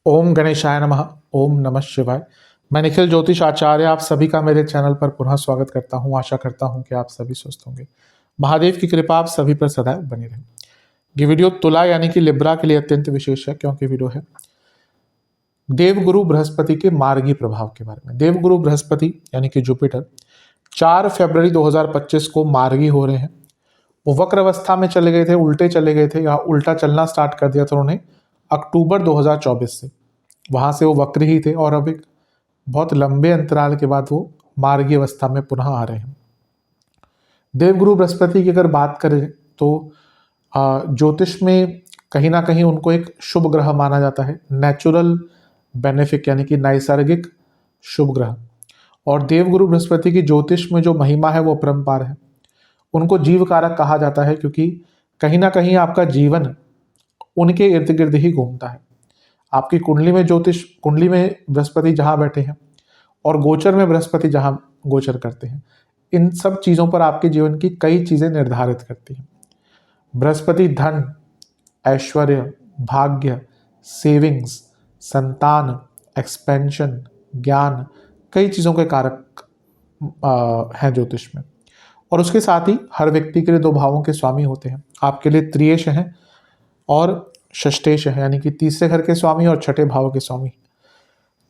ओम गणेशाय नमः। ओम नमः शिवाय। मैं निखिल ज्योतिष आचार्य आप सभी का मेरे चैनल पर पुनः स्वागत करता हूं। आशा करता हूं कि आप सभी स्वस्थ होंगे। महादेव की कृपा आप सभी पर सदैव बनी रहे। ये वीडियो तुला यानी कि लिब्रा के लिए अत्यंत विशेष है, क्योंकि वीडियो है देवगुरु बृहस्पति के मार्गी प्रभाव के बारे में। देवगुरु बृहस्पति यानी कि जुपिटर 4 फरवरी 2025 को मार्गी हो रहे हैं। वो वक्र अवस्था में चले गए थे, उल्टे चले गए थे, या उल्टा चलना स्टार्ट कर दिया था उन्होंने अक्टूबर 2024 से। वहां से वो वक्र ही थे और अब एक बहुत लंबे अंतराल के बाद वो मार्गी अवस्था में पुनः आ रहे हैं। देवगुरु बृहस्पति की अगर बात करें तो ज्योतिष में कहीं ना कहीं उनको एक शुभ ग्रह माना जाता है, नेचुरल बेनिफिक यानी कि नैसर्गिक शुभ ग्रह। और देवगुरु बृहस्पति की ज्योतिष में जो महिमा है वो अपरंपार है। उनको जीव कारक कहा जाता है, क्योंकि कहीं ना कहीं आपका जीवन उनके इर्द गिर्द ही घूमता है। आपकी कुंडली में कुंडली में बृहस्पति जहां बैठे हैं और गोचर में बृहस्पति जहां गोचर करते हैं, इन सब चीजों पर आपके जीवन की कई चीजें निर्धारित करती हैं। बृहस्पति धन, ऐश्वर्य, भाग्य, सेविंग्स, संतान, एक्सपेंशन, ज्ञान, कई चीजों के कारक हैं ज्योतिष में। और उसके साथ ही हर व्यक्ति के लिए 2 भावों के स्वामी होते हैं। आपके लिए त्रियेश हैं और षष्ठेश है, यानी कि तीसरे घर के स्वामी और छठे भाव के स्वामी।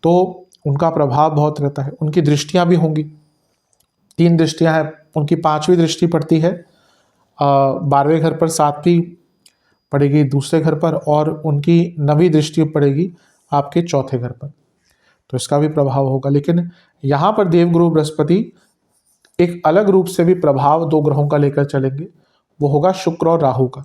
तो उनका प्रभाव बहुत रहता है। उनकी दृष्टियां भी होंगी, 3 दृष्टियां हैं। उनकी 5वीं दृष्टि पड़ती है 12वें घर पर, 7वीं पड़ेगी दूसरे घर पर, और उनकी 9वीं दृष्टि पड़ेगी आपके चौथे घर पर। तो इसका भी प्रभाव होगा। लेकिन यहाँ पर देवगुरु बृहस्पति एक अलग रूप से भी प्रभाव 2 ग्रहों का लेकर चलेंगे। वो होगा शुक्र और राहु का।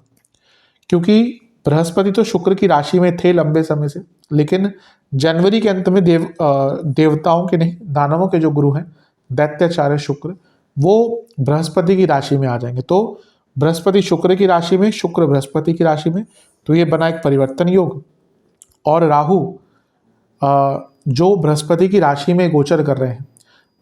क्योंकि बृहस्पति तो शुक्र की राशि में थे लंबे समय से, लेकिन जनवरी के अंत में देवताओं के नहीं, दानवों के जो गुरु हैं दैत्याचार्य शुक्र, वो बृहस्पति की राशि में आ जाएंगे। तो बृहस्पति शुक्र की राशि में, शुक्र बृहस्पति की राशि में, तो ये बना एक परिवर्तन योग। और राहु जो बृहस्पति की राशि में गोचर कर रहे हैं।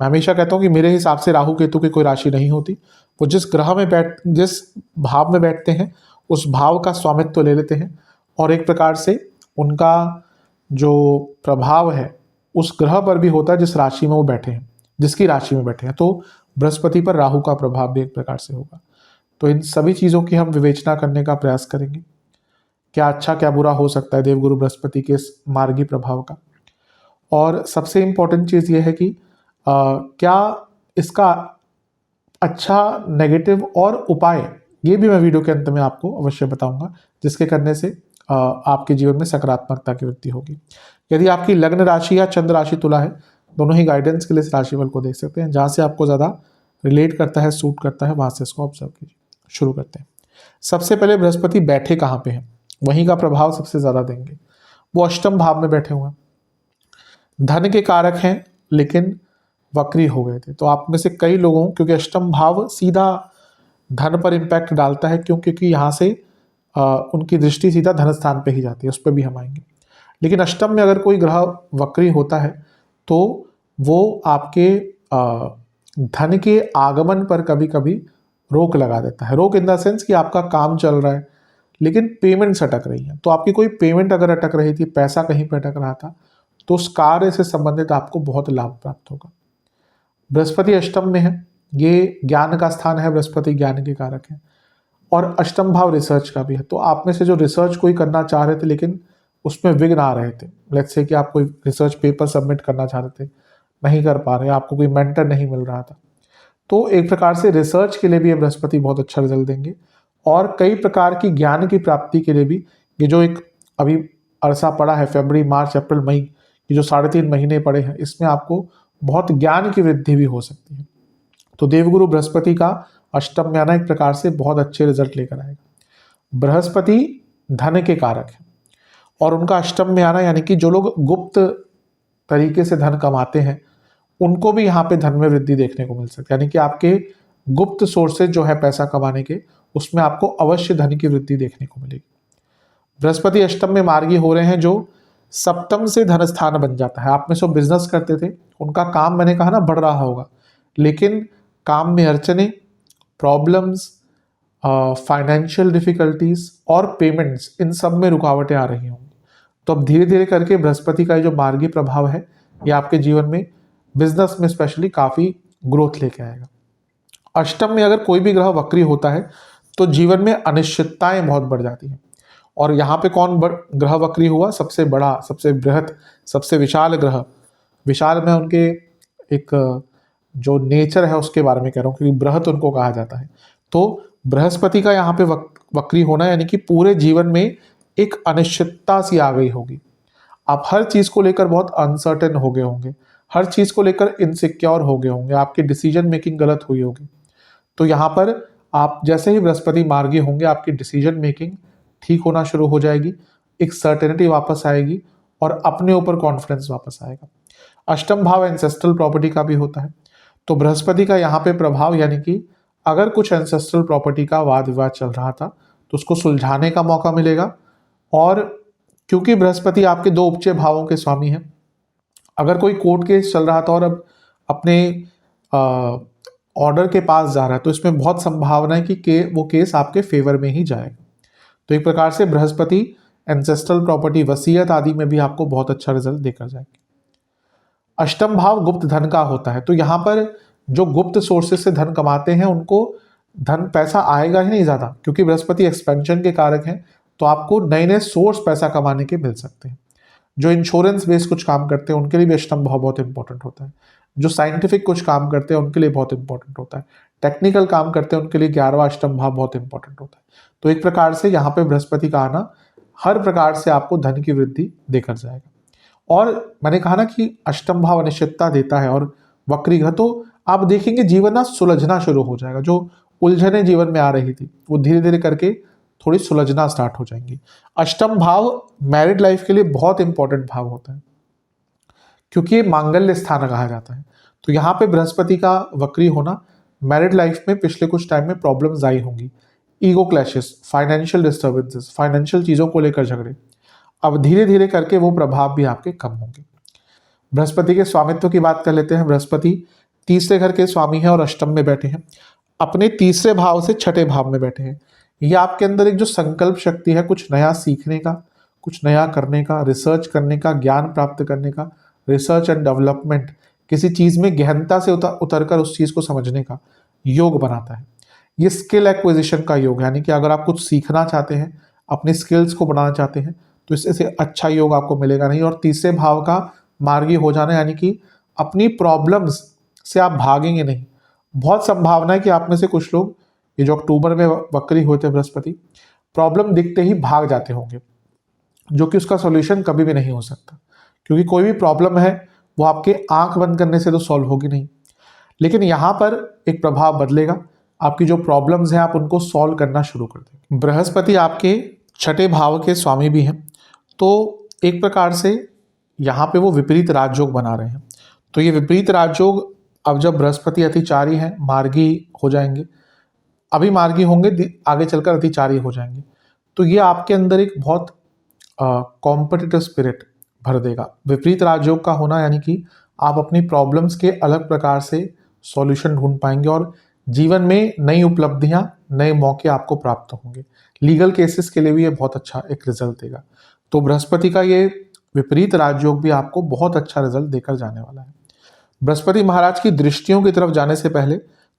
मैं हमेशा कहता हूँ कि मेरे हिसाब से राहु केतु की कोई राशि नहीं होती। वो जिस भाव में बैठते हैं उस भाव का स्वामित्व ले लेते हैं, और एक प्रकार से उनका जो प्रभाव है उस ग्रह पर भी होता है जिस राशि में वो बैठे हैं, जिसकी राशि में बैठे हैं। तो बृहस्पति पर राहु का प्रभाव भी एक प्रकार से होगा। तो इन सभी चीज़ों की हम विवेचना करने का प्रयास करेंगे, क्या अच्छा क्या बुरा हो सकता है देवगुरु बृहस्पति के इस मार्गी प्रभाव का। और सबसे इम्पोर्टेंट चीज़ ये है कि क्या इसका अच्छा, नेगेटिव और उपाय, ये भी मैं वीडियो के अंत में आपको अवश्य बताऊंगा, जिसके करने से आपके जीवन में सकारात्मकता की वृद्धि होगी। यदि आपकी लग्न राशि या चंद्र राशि तुला है, दोनों ही गाइडेंस के लिए इस राशिफल को देख सकते हैं। जहाँ से आपको ज़्यादा रिलेट करता है, सूट करता है, वहाँ से इसको ऑब्जर्व कीजिए। शुरू करते हैं। सबसे पहले बृहस्पति बैठे कहाँ पे हैं, वहीं का प्रभाव सबसे ज़्यादा देंगे। वो अष्टम भाव में बैठे हुए हैं, धन के कारक हैं, लेकिन वक्री हो गए थे। तो आप में से कई लोगों, क्योंकि अष्टम भाव सीधा धन पर इम्पैक्ट डालता है, क्योंकि यहाँ से उनकी दृष्टि सीधा धन स्थान पे ही जाती है, उस पर भी हम आएंगे। लेकिन अष्टम में अगर कोई ग्रह वक्री होता है तो वो आपके धन के आगमन पर कभी कभी रोक लगा देता है। रोक इन द सेंस कि आपका काम चल रहा है लेकिन पेमेंट्स अटक रही है। तो आपकी कोई पेमेंट अगर अटक रही थी, पैसा कहीं पर अटक रहा था, तो उस कार्य से संबंधित आपको बहुत लाभ प्राप्त होगा। बृहस्पति अष्टम में है, ये ज्ञान का स्थान है, बृहस्पति ज्ञान के कारक है, और अष्टम भाव रिसर्च का भी है। तो आप में से जो रिसर्च कोई करना चाह रहे थे लेकिन उसमें विघ्न आ रहे थे, लेट्स से कि आप कोई रिसर्च पेपर सबमिट करना चाह रहे थे, नहीं कर पा रहे, आपको कोई मेंटर नहीं मिल रहा था, तो एक प्रकार से रिसर्च के लिए भी ये बृहस्पति बहुत अच्छा रिजल्ट देंगे। और कई प्रकार की ज्ञान की प्राप्ति के लिए भी ये जो एक अभी अरसा पड़ा है, फरवरी, मार्च, अप्रैल, मई, ये जो 3.5 महीने पड़े हैं, इसमें आपको बहुत ज्ञान की वृद्धि भी हो सकती है। तो देवगुरु बृहस्पति का अष्टम में आना एक प्रकार से बहुत अच्छे रिजल्ट लेकर आएगा। बृहस्पति धन के कारक है, और उनका अष्टम में आना यानी कि जो लोग गुप्त तरीके से धन कमाते हैं उनको भी यहाँ पे धन में वृद्धि देखने को मिल सकती है। यानी कि आपके गुप्त सोर्सेज जो है पैसा कमाने के, उसमें आपको अवश्य धन की वृद्धि देखने को मिलेगी। बृहस्पति अष्टम में मार्गी हो रहे हैं, जो सप्तम से धन स्थान बन जाता है। आप में जो बिजनेस करते थे उनका काम, मैंने कहा ना, बढ़ रहा होगा, लेकिन काम में अड़चने, प्रॉब्लम्स, फाइनेंशियल डिफिकल्टीज और पेमेंट्स, इन सब में रुकावटें आ रही होंगी। तो अब धीरे धीरे करके बृहस्पति का ये जो मार्गी प्रभाव है ये आपके जीवन में, बिजनेस में स्पेशली काफ़ी ग्रोथ लेके आएगा। अष्टम में अगर कोई भी ग्रह वक्री होता है तो जीवन में अनिश्चितताएं बहुत बढ़ जाती हैं। और यहाँ पे कौन ग्रह वक्री हुआ? सबसे बड़ा, सबसे बृहत, सबसे विशाल ग्रह। विशाल में उनके एक जो नेचर है उसके बारे में कह रहा हूँ, क्योंकि बृहत उनको कहा जाता है। तो बृहस्पति का यहाँ पे वक्री होना यानी कि पूरे जीवन में एक अनिश्चितता सी आ गई होगी। आप हर चीज़ को लेकर बहुत अनसर्टेन हो गए होंगे, हर चीज़ को लेकर इनसिक्योर हो गए होंगे, आपकी डिसीजन मेकिंग गलत हुई होगी। तो यहाँ पर आप जैसे ही बृहस्पति मार्गी होंगे आपकी डिसीजन मेकिंग ठीक होना शुरू हो जाएगी, एक सर्टेनिटी वापस आएगी और अपने ऊपर कॉन्फिडेंस वापस आएगा। अष्टम भाव एंसेस्ट्रल प्रॉपर्टी का भी होता है। तो बृहस्पति का यहाँ पे प्रभाव यानी कि अगर कुछ एंसेस्ट्रल प्रॉपर्टी का वाद विवाद चल रहा था तो उसको सुलझाने का मौका मिलेगा। और क्योंकि बृहस्पति आपके दो उपचय भावों के स्वामी हैं, अगर कोई कोर्ट केस चल रहा था और अब अपने ऑर्डर के पास जा रहा है तो इसमें बहुत संभावना है कि वो केस आपके फेवर में ही जाएगा। तो एक प्रकार से बृहस्पति एंसेस्ट्रल प्रॉपर्टी, वसीयत आदि में भी आपको बहुत अच्छा रिजल्ट देकर जाएंगे। अष्टम भाव गुप्त धन का होता है। तो यहाँ पर जो गुप्त सोर्सेज से धन कमाते हैं उनको धन पैसा आएगा ही नहीं ज़्यादा, क्योंकि बृहस्पति एक्सपेंशन के कारक हैं। तो आपको नए नए सोर्स पैसा कमाने के मिल सकते हैं। जो इंश्योरेंस बेस्ड कुछ काम करते हैं उनके लिए भी अष्टम भाव बहुत इंपॉर्टेंट होता है। जो साइंटिफिक कुछ काम करते हैं उनके लिए बहुत इंपॉर्टेंट होता है। टेक्निकल काम करते हैं उनके लिए 11वां अष्टम भाव बहुत इंपॉर्टेंट होता है। तो एक प्रकार से यहाँ पे बृहस्पति का आना हर प्रकार से आपको धन की वृद्धि देकर जाएगा। और मैंने कहा ना कि अष्टम भाव अनिश्चितता देता है और वक्री ग्रह, तो आप देखेंगे जीवन ना सुलझना शुरू हो जाएगा। जो उलझने जीवन में आ रही थी वो धीरे धीरे करके थोड़ी सुलझना स्टार्ट हो जाएंगी। अष्टम भाव मैरिड लाइफ के लिए बहुत इंपॉर्टेंट भाव होता है क्योंकि ये मांगल्य स्थान कहा जाता है। तो यहाँ पे बृहस्पति का वक्री होना, मैरिड लाइफ में पिछले कुछ टाइम में प्रॉब्लम्स आई होंगी, ego clashes, financial disturbances, financial चीज़ों को लेकर झगड़े, अब धीरे धीरे करके वो प्रभाव भी आपके कम होंगे। बृहस्पति के स्वामित्व की बात कर लेते हैं। बृहस्पति तीसरे घर के स्वामी हैं और अष्टम में बैठे हैं, अपने तीसरे भाव से छठे भाव में बैठे हैं। ये आपके अंदर एक जो संकल्प शक्ति है, कुछ नया सीखने का, कुछ नया करने का, रिसर्च करने का, ज्ञान प्राप्त करने का, रिसर्च एंड डेवलपमेंट, किसी चीज़ में गहनता से उतर कर उस चीज़ को समझने का योग बनाता है। ये स्किल एक्विजिशन का योग है, यानी कि अगर आप कुछ सीखना चाहते हैं, अपने स्किल्स को बढ़ाना चाहते हैं तो इससे अच्छा योग आपको मिलेगा नहीं। और तीसरे भाव का मार्गी हो जाना यानी कि अपनी प्रॉब्लम्स से आप भागेंगे नहीं। बहुत संभावना है कि आप में से कुछ लोग, ये जो अक्टूबर में वक्री हुए थे बृहस्पति, प्रॉब्लम दिखते ही भाग जाते होंगे, जो कि उसका सॉल्यूशन कभी भी नहीं हो सकता, क्योंकि कोई भी प्रॉब्लम है वो आपके आंख बंद करने से तो सॉल्व होगी नहीं। लेकिन यहाँ पर एक प्रभाव बदलेगा, आपकी जो प्रॉब्लम्स हैं आप उनको सॉल्व करना शुरू कर देंगे। बृहस्पति आपके छठे भाव के स्वामी भी हैं, तो एक प्रकार से यहाँ पे वो विपरीत राजयोग बना रहे हैं। तो ये विपरीत राजयोग अब जब बृहस्पति अतिचारी हैं, मार्गी हो जाएंगे, अभी मार्गी होंगे, आगे चलकर अतिचारी हो जाएंगे, तो ये आपके अंदर एक बहुत कॉम्पिटिटिव स्पिरिट भर देगा। विपरीत राजयोग का होना यानी कि आप अपनी प्रॉब्लम्स के अलग प्रकार से सॉल्यूशन ढूंढ पाएंगे और जीवन में नई उपलब्धियां, नए मौके आपको प्राप्त होंगे। लीगल केसेस के लिए भी ये बहुत अच्छा एक रिजल्ट देगा। तो बृहस्पति का ये विपरीत राजयोग भी आपको बहुत अच्छा रिजल्ट देकर जाने वाला है। बृहस्पति महाराज की दृष्टियों की तरफ जाने से पहले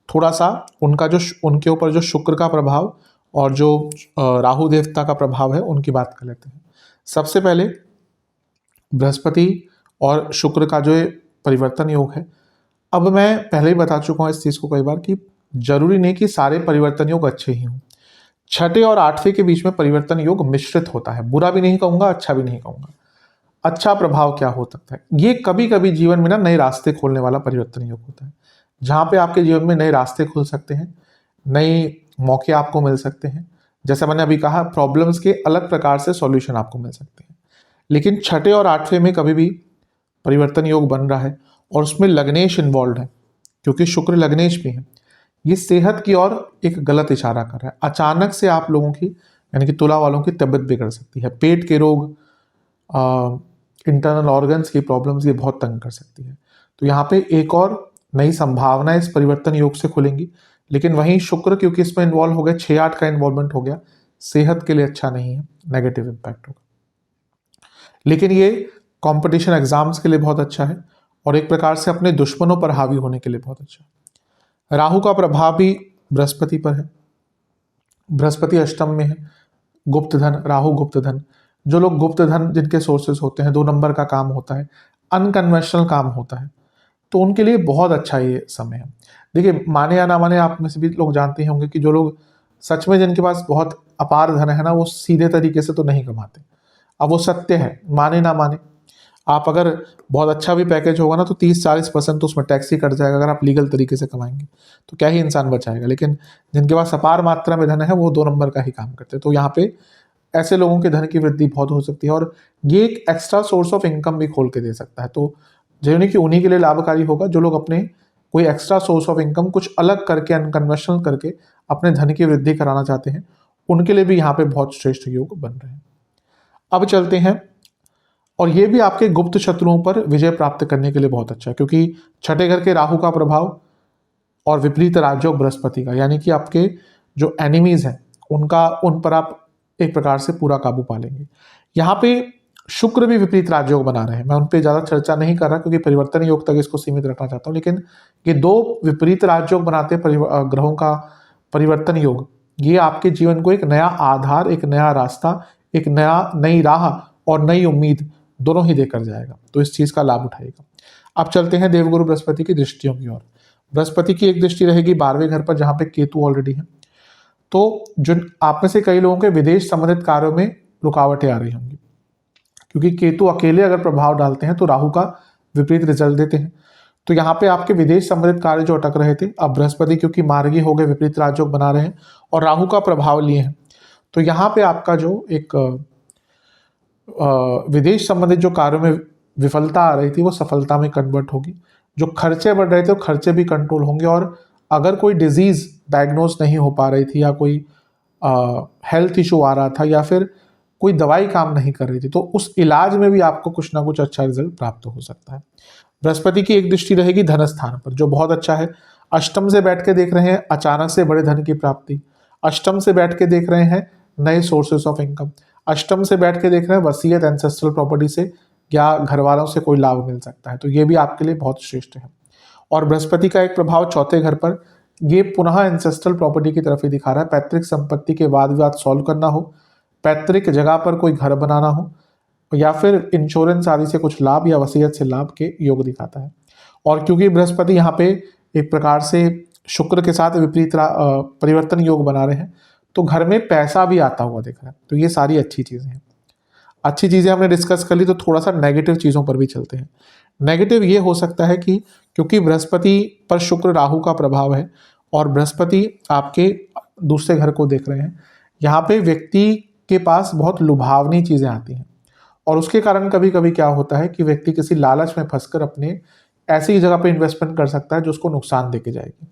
थोड़ा सा उनके ऊपर जो शुक्र का प्रभाव और जो राहु देवता का प्रभाव है उनकी बात कर लेते हैं। सबसे पहले बृहस्पति और शुक्र का जो परिवर्तन योग है, अब मैं पहले ही बता चुका हूँ इस चीज़ को कई बार कि जरूरी नहीं कि सारे परिवर्तन योग अच्छे ही हों। छठे और आठवें के बीच में परिवर्तन योग मिश्रित होता है, बुरा भी नहीं कहूँगा, अच्छा भी नहीं कहूँगा। अच्छा प्रभाव क्या हो सकता है, ये कभी कभी जीवन में ना नए रास्ते खोलने वाला परिवर्तन योग होता है, जहाँ पे आपके जीवन में नए रास्ते खुल सकते हैं, नए मौके आपको मिल सकते हैं। जैसे मैंने अभी कहा, प्रॉब्लम्स के अलग प्रकार से सॉल्यूशन आपको मिल सकते हैं। लेकिन छठे और आठवें में कभी भी परिवर्तन योग बन रहा है और उसमें लग्नेश इन्वॉल्व है, क्योंकि शुक्र लग्नेश भी है। ये सेहत की ओर एक गलत इशारा कर रहा है। अचानक से आप लोगों की यानी कि तुला वालों की तबीयत बिगड़ सकती है, पेट के रोग, इंटरनल ऑर्गन्स की प्रॉब्लम्स ये बहुत तंग कर सकती है। तो यहाँ पे एक और नई संभावना इस परिवर्तन योग से खुलेंगी, लेकिन वहीं शुक्र क्योंकि इसमें इन्वॉल्व हो गया, 6-8 का इन्वॉल्वमेंट हो गया, सेहत के लिए अच्छा नहीं है, नेगेटिव इम्पैक्ट होगा। लेकिन ये कंपटीशन एग्जाम्स के लिए बहुत अच्छा है और एक प्रकार से अपने दुश्मनों पर हावी होने के लिए बहुत अच्छा है। राहु का प्रभाव भी बृहस्पति पर है, बृहस्पति अष्टम में है। गुप्त धन, राहु गुप्त धन, जो लोग गुप्त धन जिनके सोर्सेस होते हैं, 2 नंबर का काम होता है, अनकन्वेंशनल काम होता है, तो उनके लिए बहुत अच्छा ये समय है। देखिए, माने या ना माने, आप में से भी लोग जानते ही होंगे कि जो लोग सच में जिनके पास बहुत अपार धन है ना, वो सीधे तरीके से तो नहीं कमाते। अब वो सत्य है, माने ना माने। आप अगर बहुत अच्छा भी पैकेज होगा ना, तो 30-40% तो उसमें टैक्स ही कट जाएगा अगर आप लीगल तरीके से कमाएंगे, तो क्या ही इंसान बचाएगा। लेकिन जिनके पास अपार मात्रा में धन है, वो 2 नंबर का ही काम करते हैं। तो यहाँ पे ऐसे लोगों के धन की वृद्धि बहुत हो सकती है और ये एक एक्स्ट्रा सोर्स ऑफ इनकम भी खोल के दे सकता है। तो जिन्हें कि उन्हीं के लिए लाभकारी होगा जो लोग अपने कोई एक्स्ट्रा सोर्स ऑफ इनकम कुछ अलग करके, अनकन्वेंशनल करके अपने धन की वृद्धि कराना चाहते हैं, उनके लिए भी यहाँ पे बहुत श्रेष्ठ योग बन रहे हैं। अब चलते हैं, और ये भी आपके गुप्त शत्रुओं पर विजय प्राप्त करने के लिए बहुत अच्छा है, क्योंकि छठे घर के राहु का प्रभाव और विपरीत राजयोग बृहस्पति का, यानी कि आपके जो एनिमीज हैं उन पर आप एक प्रकार से पूरा काबू पा लेंगे। यहाँ पे शुक्र भी विपरीत राजयोग बना रहे हैं, मैं उन पर ज़्यादा चर्चा नहीं कर रहा क्योंकि परिवर्तन योग तक इसको सीमित रखना चाहता हूँ। लेकिन ये 2 विपरीत राजयोग बनाते हैं ग्रहों का परिवर्तन योग, ये आपके जीवन को एक नया आधार, एक नया रास्ता, एक नई राह और नई उम्मीद दोनों ही देकर जाएगा, तो इस चीज का लाभ उठाएगा। अब चलते हैं देवगुरु बृहस्पति की दृष्टियों की ओर। बृहस्पति की एक दृष्टि रहेगी 12वें घर पर, जहां पे केतु ऑलरेडी है। तो जो आप में से कई लोगों के विदेश संबंधित कार्यों में रुकावटें आ रही होंगी, क्योंकि केतु अकेले अगर प्रभाव डालते हैं तो राहु का विपरीत रिजल्ट देते हैं। तो यहाँ पे आपके विदेश संबंधित कार्य जो अटक रहे थे, अब बृहस्पति क्योंकि मार्गी हो गए, विपरीत राजयोग बना रहे हैं और राहु का प्रभाव लिए हैं, तो यहाँ पे आपका जो एक विदेश संबंधित जो कार्यों में विफलता आ रही थी वो सफलता में कन्वर्ट होगी। जो खर्चे बढ़ रहे थे वो खर्चे भी कंट्रोल होंगे, और अगर कोई डिजीज डायग्नोज नहीं हो पा रही थी या कोई हेल्थ इशू आ रहा था या फिर कोई दवाई काम नहीं कर रही थी, तो उस इलाज में भी आपको कुछ ना कुछ अच्छा रिजल्ट प्राप्त हो सकता है। बृहस्पति की एक दृष्टि रहेगी धन स्थान पर, जो बहुत अच्छा है। अष्टम से बैठ के देख रहे हैं अचानक से बड़े धन की प्राप्ति, अष्टम से बैठ के देख रहे हैं नए सोर्सेस ऑफ इनकम, अष्टम से बैठ के देख रहे हैं वसीयत एंसेस्ट्रल प्रॉपर्टी से या घर वालों से कोई लाभ मिल सकता है, तो ये भी आपके लिए बहुत श्रेष्ठ है। और बृहस्पति का एक प्रभाव चौथे घर पर, ये पुनः एंसेस्ट्रल प्रॉपर्टी की तरफ ही दिखा रहा है। पैतृक संपत्ति के वाद विवाद सॉल्व करना हो, पैतृक जगह पर कोई घर बनाना हो, या फिर इंश्योरेंस आदि से कुछ लाभ या वसीयत से लाभ के योग दिखाता है। और क्योंकि बृहस्पति यहाँ पे एक प्रकार से शुक्र के साथ विपरीत परिवर्तन योग बना रहे हैं, तो घर में पैसा भी आता हुआ दिख रहा है। तो ये सारी अच्छी चीज़ें हैं। अच्छी चीज़ें हमने डिस्कस कर ली, तो थोड़ा सा नेगेटिव चीज़ों पर भी चलते हैं। नेगेटिव ये हो सकता है कि क्योंकि बृहस्पति पर शुक्र राहु का प्रभाव है और बृहस्पति आपके दूसरे घर को देख रहे हैं, यहाँ पे व्यक्ति के पास बहुत लुभावनी चीज़ें आती हैं और उसके कारण कभी कभी क्या होता है कि व्यक्ति किसी लालच में फंसकर अपने ऐसी जगह पे इन्वेस्टमेंट कर सकता है जो उसको नुकसान देके जाएगी।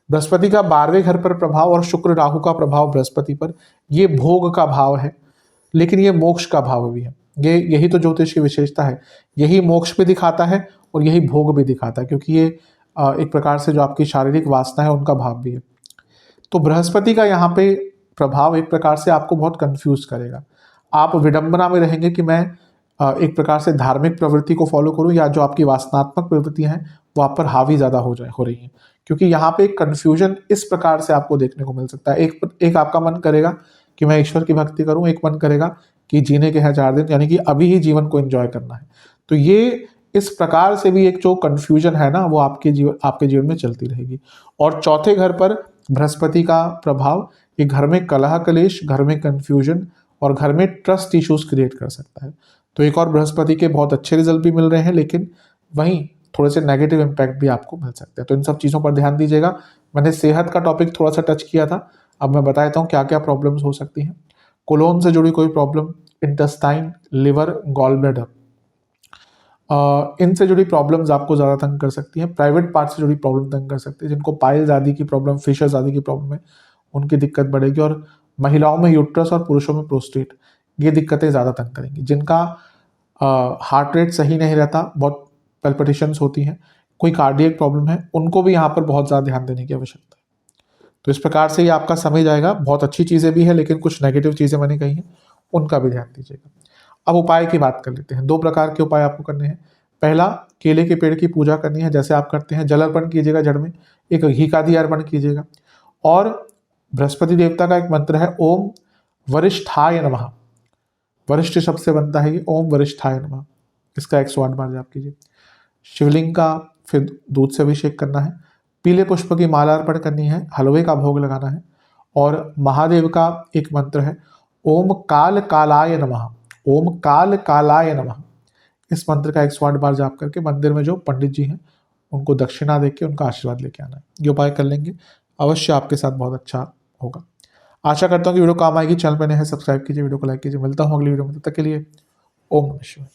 बृहस्पति का 12वें घर पर प्रभाव और शुक्र राहु का प्रभाव बृहस्पति पर, ये भोग का भाव है, लेकिन ये मोक्ष का भाव भी है। यही तो ज्योतिष की विशेषता है, यही मोक्ष भी दिखाता है और यही भोग भी दिखाता है, क्योंकि ये एक प्रकार से जो आपकी शारीरिक वासना है उनका भाव भी है। तो बृहस्पति का यहाँ पे प्रभाव एक प्रकार से आपको बहुत कंफ्यूज करेगा। आप विडंबना में रहेंगे कि मैं एक प्रकार से धार्मिक प्रवृत्ति को फॉलो करूं या जो आपकी वासनात्मक प्रवृत्तियां हैं वो आप पर हावी ज़्यादा हो रही हैं, क्योंकि यहाँ पे एक कन्फ्यूजन इस प्रकार से आपको देखने को मिल सकता है। एक आपका मन करेगा कि मैं ईश्वर की भक्ति करूं, एक मन करेगा कि जीने के हैं 4 दिन, यानी कि अभी ही जीवन को एंजॉय करना है। तो ये इस प्रकार से भी एक जो कन्फ्यूजन है ना, वो आपके जीवन में चलती रहेगी। और चौथे घर पर बृहस्पति का प्रभाव, ये घर में कलह कलेश, घर में कन्फ्यूजन और घर में ट्रस्ट इश्यूज क्रिएट कर सकता है। तो एक और बृहस्पति के बहुत अच्छे रिजल्ट भी मिल रहे हैं, लेकिन वहीं थोड़े से नेगेटिव इम्पैक्ट भी आपको मिल सकते हैं। तो इन सब चीज़ों पर ध्यान दीजिएगा। मैंने सेहत का टॉपिक थोड़ा सा टच किया था, अब मैं बता देता हूँ क्या क्या प्रॉब्लम्स हो सकती हैं। कोलोन से जुड़ी कोई problem, intestine, liver, gall bladder, इनसे जुड़ी प्रॉब्लम्स आपको ज़्यादा तंग कर सकती हैं। प्राइवेट पार्ट से जुड़ी प्रॉब्लम तंग कर सकती है। जिनको पाइल्स आदि की प्रॉब्लम, फिशर्स आदि की प्रॉब्लम है, उनकी दिक्कत बढ़ेगी। और महिलाओं में यूट्रस और पुरुषों में प्रोस्टेट, ये दिक्कतें ज़्यादा तंग करेंगी। जिनका हार्ट रेट सही नहीं रहता, बहुत पैल्पिटेशंस होती हैं, कोई कार्डियक प्रॉब्लम है, उनको भी यहाँ पर बहुत ज़्यादा ध्यान देने की आवश्यकता है। तो इस प्रकार से ही आपका समय जाएगा। बहुत अच्छी चीज़ें भी है, लेकिन कुछ नेगेटिव चीज़ें मैंने कही हैं, उनका भी ध्यान दीजिएगा। अब उपाय की बात कर लेते हैं। 2 प्रकार के उपाय आपको करने हैं। पहला, केले के पेड़ की पूजा करनी है, जैसे आप करते हैं। जल अर्पण कीजिएगा जड़ में, एक घी का दिया अर्पण कीजिएगा। और बृहस्पति देवता का एक मंत्र है, ओम वरिष्ठाय नमः। वरिष्ठ शब्द से बनता है ये, ओम वरिष्ठाय नमः। इसका 108 बार जाप कीजिए। शिवलिंग का फिर दूध से अभिषेक करना है। पीले पुष्प की माला अर्पण करनी है, हलवे का भोग लगाना है। और महादेव का एक मंत्र है, ओम काल कालाय नमः। ओम काल कालाय नमः। इस मंत्र का 108 बार जाप करके मंदिर में जो पंडित जी हैं उनको दक्षिणा देके उनका आशीर्वाद लेके आना है। ये उपाय कर लेंगे, अवश्य आपके साथ बहुत अच्छा होगा। आशा करता हूँ कि वीडियो काम आएगी। चैनल पर नए हैं, सब्सक्राइब कीजिए, वीडियो को लाइक कीजिए। मिलता हूँ अगली वीडियो में, तब तक के लिए ओम नमः शिवाय।